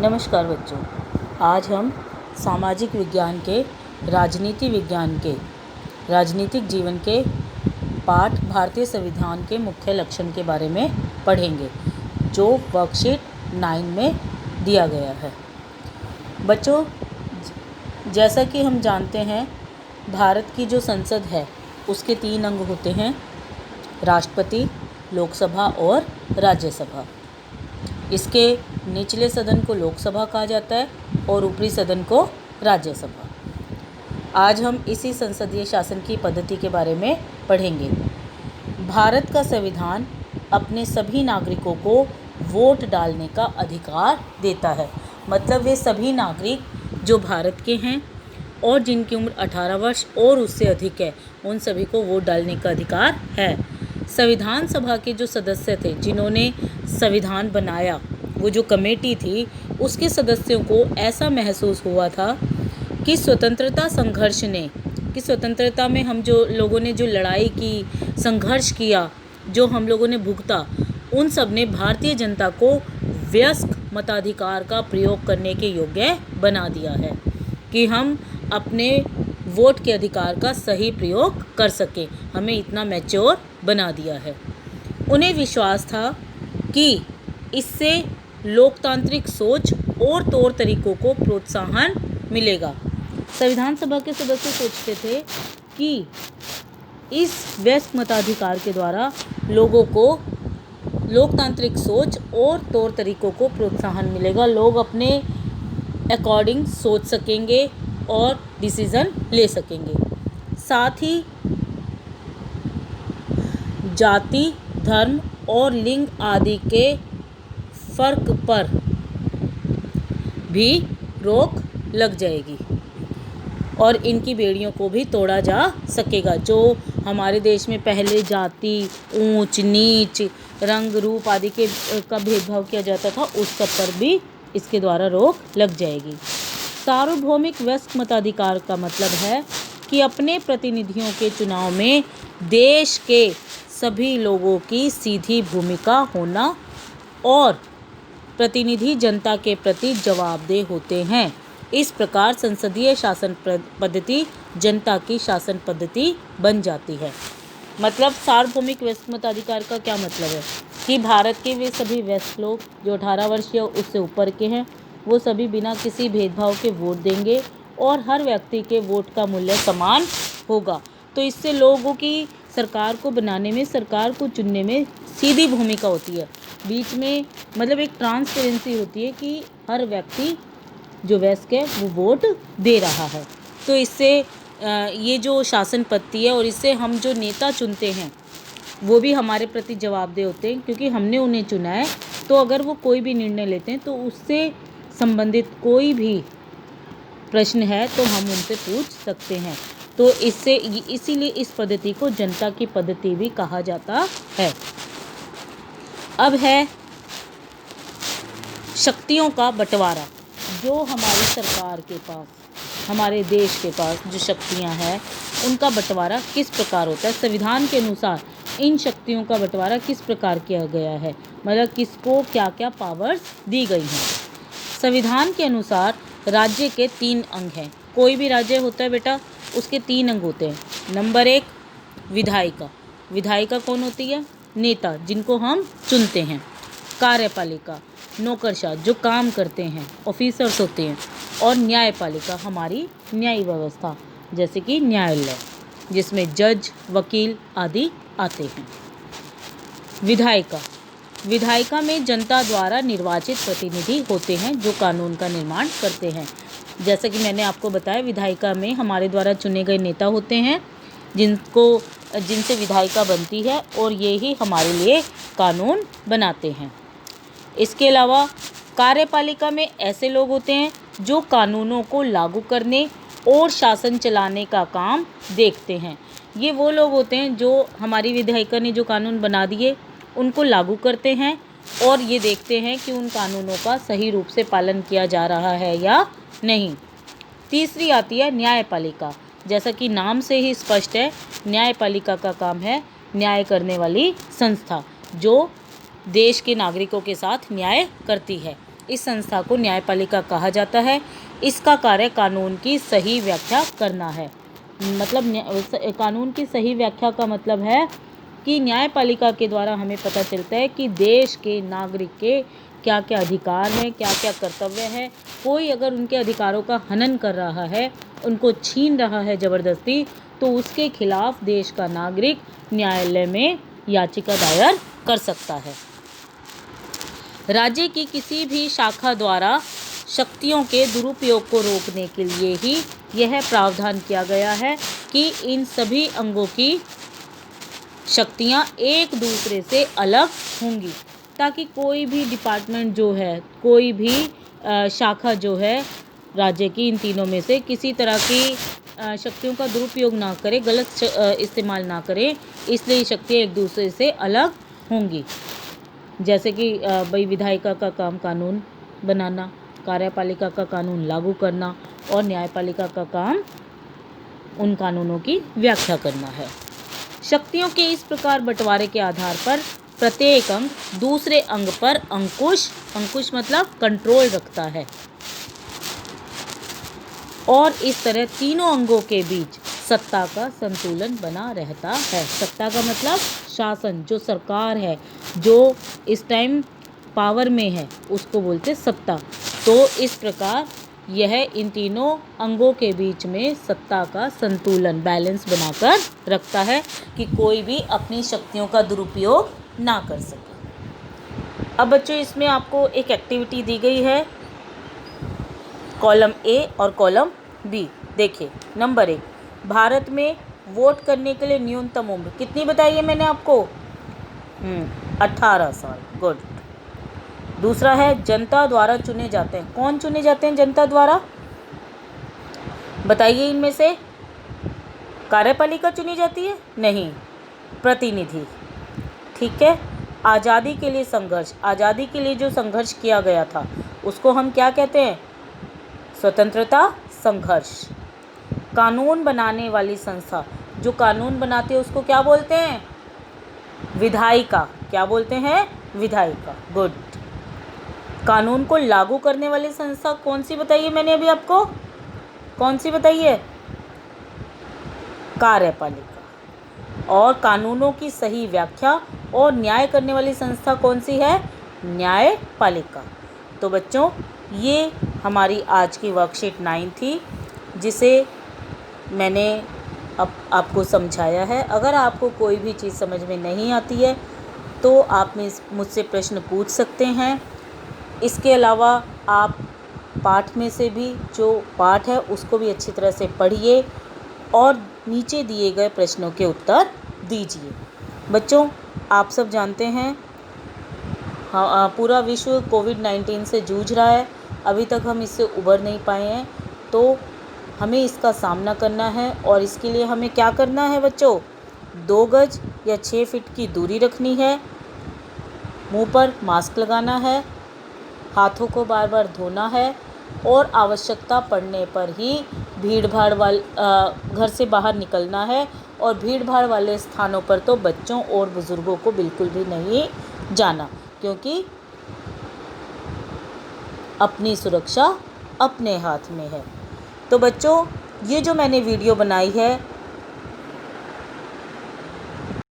नमस्कार बच्चों, आज हम सामाजिक विज्ञान के राजनीतिक जीवन के पाठ भारतीय संविधान के मुख्य लक्षण के बारे में पढ़ेंगे, जो वर्कशीट 9 में दिया गया है। बच्चों, जैसा कि हम जानते हैं, भारत की जो संसद है उसके 3 अंग होते हैं: राष्ट्रपति, लोकसभा और राज्यसभा। इसके निचले सदन को लोकसभा कहा जाता है और ऊपरी सदन को राज्यसभा। आज हम इसी संसदीय शासन की पद्धति के बारे में पढ़ेंगे। भारत का संविधान अपने सभी नागरिकों को वोट डालने का अधिकार देता है। मतलब वे सभी नागरिक जो भारत के हैं और जिनकी उम्र 18 वर्ष और उससे अधिक है, उन सभी को वोट डालने का अधिकार है। संविधान सभा के जो सदस्य थे जिन्होंने संविधान बनाया, वो जो कमेटी थी, उसके सदस्यों को ऐसा महसूस हुआ था कि स्वतंत्रता में हम जो लोगों ने जो लड़ाई की, संघर्ष किया, जो हम लोगों ने भुगता, उन सब ने भारतीय जनता को वयस्क मताधिकार का प्रयोग करने के योग्य बना दिया है कि हम अपने वोट के अधिकार का सही प्रयोग कर सकें। हमें इतना मैच्योर बना दिया है। उन्हें विश्वास था कि इससे लोकतांत्रिक सोच और तौर तरीकों को प्रोत्साहन मिलेगा। संविधान सभा के सदस्य सोचते थे कि इस वयस्क मताधिकार के द्वारा लोगों को लोकतांत्रिक सोच और तौर तरीकों को प्रोत्साहन मिलेगा। लोग अपने अकॉर्डिंग सोच सकेंगे और डिसीज़न ले सकेंगे। साथ ही जाति, धर्म और लिंग आदि के फर्क पर भी रोक लग जाएगी और इनकी बेड़ियों को भी तोड़ा जा सकेगा। जो हमारे देश में पहले जाति, ऊंच नीच, रंग रूप आदि का भेदभाव किया जाता था, उस सब पर भी इसके द्वारा रोक लग जाएगी। सार्वभौमिक वयस्क मताधिकार का मतलब है कि अपने प्रतिनिधियों के चुनाव में देश के सभी लोगों की सीधी भूमिका होना और प्रतिनिधि जनता के प्रति जवाबदेह होते हैं। इस प्रकार संसदीय शासन पद्धति जनता की शासन पद्धति बन जाती है। मतलब सार्वभौमिक वयस्क मताधिकार का क्या मतलब है कि भारत के वे सभी वयस्क लोग जो 18 वर्ष या उससे ऊपर के हैं, वो सभी बिना किसी भेदभाव के वोट देंगे और हर व्यक्ति के वोट का मूल्य समान होगा। तो इससे लोगों की सरकार को बनाने में, सरकार को चुनने में सीधी भूमिका होती है। बीच में मतलब एक ट्रांसपेरेंसी होती है कि हर व्यक्ति जो वयस्क है वो वोट दे रहा है। तो इससे ये जो शासन पद्धति है और इससे हम जो नेता चुनते हैं वो भी हमारे प्रति जवाबदेह होते हैं, क्योंकि हमने उन्हें चुना है। तो अगर वो कोई भी निर्णय लेते हैं तो उससे संबंधित कोई भी प्रश्न है तो हम उनसे पूछ सकते हैं। तो इसीलिए इस पद्धति को जनता की पद्धति भी कहा जाता है। अब है शक्तियों का बंटवारा। जो हमारी सरकार के पास, हमारे देश के पास जो शक्तियां हैं, उनका बंटवारा किस प्रकार होता है। संविधान के अनुसार इन शक्तियों का बंटवारा किस प्रकार किया गया है, मतलब किसको क्या क्या पावर्स दी गई हैं। संविधान के अनुसार राज्य के 3 अंग हैं। कोई भी राज्य होता है बेटा, उसके 3 अंग होते हैं। नंबर 1 विधायिका। विधायिका कौन होती है? नेता, जिनको हम चुनते हैं। कार्यपालिका, नौकरशाह जो काम करते हैं, ऑफिसर्स होते हैं। और न्यायपालिका, हमारी न्याय व्यवस्था, जैसे कि न्यायालय, जिसमें जज, वकील आदि आते हैं। विधायिका में जनता द्वारा निर्वाचित प्रतिनिधि होते हैं जो कानून का निर्माण करते हैं। जैसा कि मैंने आपको बताया, विधायिका में हमारे द्वारा चुने गए नेता होते हैं जिनसे विधायिका बनती है और ये ही हमारे लिए कानून बनाते हैं। इसके अलावा कार्यपालिका में ऐसे लोग होते हैं जो कानूनों को लागू करने और शासन चलाने का काम देखते हैं। ये वो लोग होते हैं जो हमारी विधायिका ने जो कानून बना दिए उनको लागू करते हैं और ये देखते हैं कि उन कानूनों का सही रूप से पालन किया जा रहा है या नहीं। तीसरी आती है न्यायपालिका। जैसा कि नाम से ही स्पष्ट है, न्यायपालिका का काम है न्याय करने वाली संस्था, जो देश के नागरिकों के साथ न्याय करती है। इस संस्था को न्यायपालिका कहा जाता है। इसका कार्य कानून की सही व्याख्या करना है। मतलब कानून की सही व्याख्या का मतलब है कि न्यायपालिका के द्वारा हमें पता चलता है कि देश के नागरिक के क्या क्या अधिकार हैं, क्या क्या कर्तव्य है। कोई अगर उनके अधिकारों का हनन कर रहा है, उनको छीन रहा है ज़बरदस्ती, तो उसके खिलाफ देश का नागरिक न्यायालय में याचिका दायर कर सकता है। राज्य की किसी भी शाखा द्वारा शक्तियों के दुरुपयोग को रोकने के लिए ही यह प्रावधान किया गया है कि इन सभी अंगों की शक्तियां एक दूसरे से अलग होंगी, ताकि कोई भी डिपार्टमेंट जो है, कोई भी शाखा जो है राज्य की इन तीनों में से किसी तरह की शक्तियों का दुरुपयोग ना करे, गलत इस्तेमाल ना करे। इसलिए ये शक्तियाँ एक दूसरे से अलग होंगी। जैसे कि भाई विधायिका का काम कानून बनाना, कार्यपालिका का कानून लागू करना और न्यायपालिका का काम उन कानूनों की व्याख्या करना है। शक्तियों के इस प्रकार बंटवारे के आधार पर प्रत्येक अंग दूसरे अंग पर अंकुश मतलब कंट्रोल रखता है और इस तरह तीनों अंगों के बीच सत्ता का संतुलन बना रहता है। सत्ता का मतलब शासन, जो सरकार है, जो इस टाइम पावर में है, उसको बोलते सत्ता। तो इस प्रकार यह इन तीनों अंगों के बीच में सत्ता का संतुलन, बैलेंस बनाकर रखता है कि कोई भी अपनी शक्तियों का दुरुपयोग ना कर सके। अब बच्चों, इसमें आपको एक एक्टिविटी दी गई है, कॉलम ए और कॉलम बी। देखिए, नंबर 1, भारत में वोट करने के लिए न्यूनतम उम्र कितनी बताई है मैंने आपको? 18 साल। गुड। दूसरा है, जनता द्वारा चुने जाते हैं। कौन चुने जाते हैं जनता द्वारा? बताइए इनमें से। कार्यपालिका चुनी जाती है? नहीं, प्रतिनिधि। ठीक है। आज़ादी के लिए संघर्ष, आज़ादी के लिए जो संघर्ष किया गया था उसको हम क्या कहते हैं? स्वतंत्रता संघर्ष। कानून बनाने वाली संस्था, जो कानून बनाती है उसको क्या बोलते हैं? विधायिका। क्या बोलते हैं? विधायिका। गुड। कानून को लागू करने वाली संस्था कौन सी बताइए मैंने अभी आपको? कौन सी बताइए? कार्यपालिका। और कानूनों की सही व्याख्या और न्याय करने वाली संस्था कौन सी है? न्यायपालिका। तो बच्चों, ये हमारी आज की वर्कशीट 9 थी, जिसे मैंने अब आपको समझाया है। अगर आपको कोई भी चीज़ समझ में नहीं आती है तो आप मुझसे प्रश्न पूछ सकते हैं। इसके अलावा आप पाठ में से भी जो पाठ है उसको भी अच्छी तरह से पढ़िए और नीचे दिए गए प्रश्नों के उत्तर दीजिए। बच्चों, आप सब जानते हैं पूरा विश्व कोविड-19 से जूझ रहा है। अभी तक हम इससे उबर नहीं पाए हैं, तो हमें इसका सामना करना है। और इसके लिए हमें क्या करना है बच्चों? 2 गज या 6 फीट की दूरी रखनी है, मुंह पर मास्क लगाना है, हाथों को बार बार धोना है और आवश्यकता पड़ने पर ही घर से बाहर निकलना है। और भीड़ भाड़ वाले स्थानों पर तो बच्चों और बुज़ुर्गों को बिल्कुल भी नहीं जाना, क्योंकि अपनी सुरक्षा अपने हाथ में है। तो बच्चों, ये जो मैंने वीडियो बनाई है